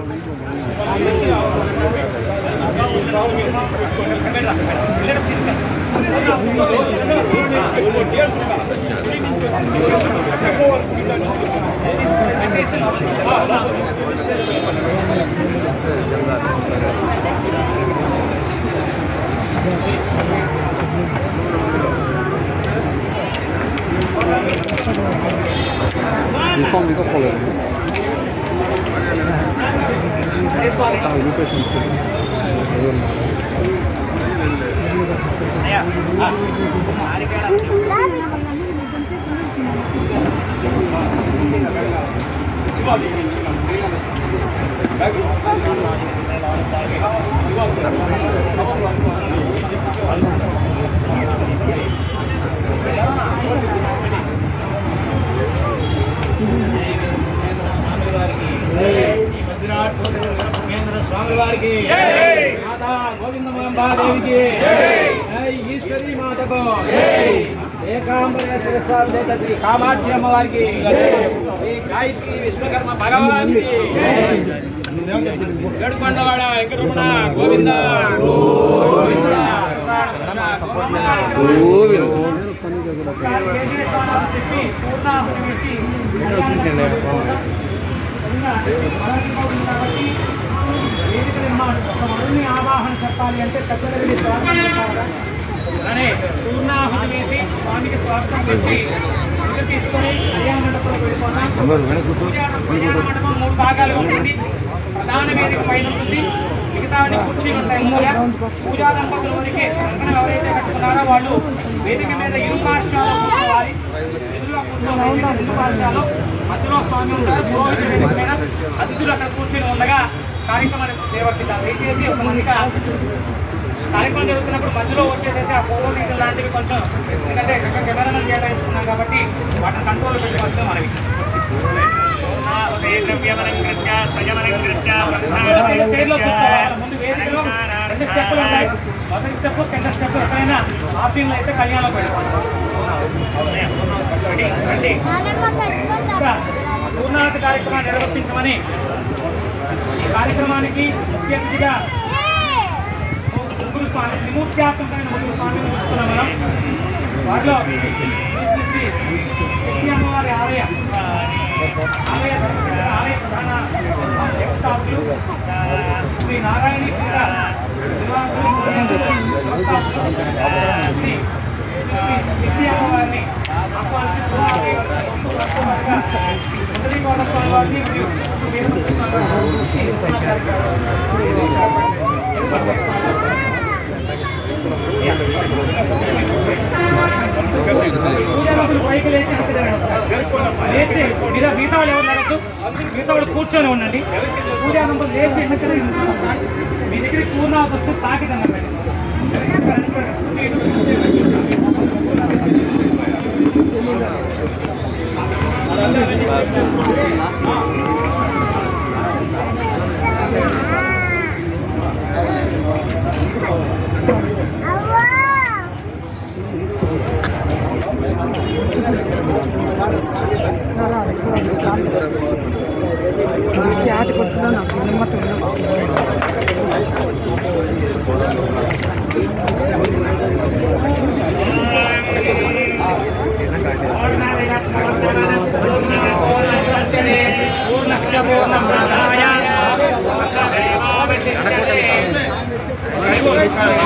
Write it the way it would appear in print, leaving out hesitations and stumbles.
你放一个后来。स्वामी की माता गोविंदमांबा देवी की जय ईश्वरी माता को एकांबरेश्वर श्री कामाक्षी अम्मवारी की श्री गायत्री विश्वकर्मा भगवान की गढ़बंडवाड़ वेंकटरमण गोविंद गोविंद వేదిక నిర్మాణం ఒక మరుని ఆవాహన చెప్పాలి అంటే పెద్దలకి స్వాగతం చెప్పాలి అలానే పూర్ణాహుతి వేసి స్వామికి స్వాగతం చెప్పి పూజ తీసుకొని కళ్యాణ మండపంలో వెళ్ళిపోతాం. కళ్యాణ మండపం 3 భాగాలుగా ఉంటుంది. ప్రధాన వేదిక పైన ఉంటుంది, మిగతావన్నీ కుర్చీలు ఉంటాయి. పూజా దంపతుల వరకే కంకణం ఎవరైతే కట్టుకున్నారో వాళ్ళు వేదిక మీద ఇరు పార్శ్వాలు కూర్చోవాలి. ఎదురుగా కూర్చోవాలి ఇరు పార్శ్వాలు, మధ్యలో స్వామి ఉంటారు. పురోహితుడి వేదిక మీద అతిథులు అక్కడ కూర్చొని ఉండగా కార్యక్రమాన్ని చేపట్టిద్దాం. దయచేసి ఒక మందిగా కార్యక్రమం జరుగుతున్నప్పుడు మధ్యలో వచ్చేసేసి ఆ ఫోటో తీయడం లాంటివి కొంచెం, ఎందుకంటే కెమెరామెన్ కేటాయించుకున్నాం కాబట్టి వాటిని కంట్రోల్ పెట్టుకోవచ్చు. మనకి చైర్లో కూర్చోవాలి. ముందు వేదికలో 2 స్టెప్పులు ఉంటాయి. మొదటి స్టెప్, 2 స్టెప్ ఎక్కడైనా ఆప్షన్లు అయితే కళ్యాణంలో పెట్టుకోవాలి. పూర్ణాహుతి కార్యక్రమాన్ని నిర్వర్తించమని ఈ కార్యక్రమానికి ముఖ్య అతిథిగా ముగ్గురు స్వామి, విముక్త్యాత్మకమైన 3 స్వామిని చూస్తున్నాం మనం. వాటిలో శ్రీ శక్తి అమ్మవారి ఆలయ ప్రధాన వ్యవస్థాపకులు శ్రీ నారాయణి క్రీడ నిర్వాహకులు శ్రీ శక్తి అమ్మవారిని ఆహ్వానించి స్వామి వారిని పైకి లేచి మిగతా వాళ్ళు ఎవరు నడద్దు, మిగతా వాళ్ళు కూర్చొని ఉండండి. పూజా నంబర్ లేచి ఎన్నికనే మీ దగ్గరికి పూర్ణాహుతి వస్తే తాకిదన్నమాట. पूर्ण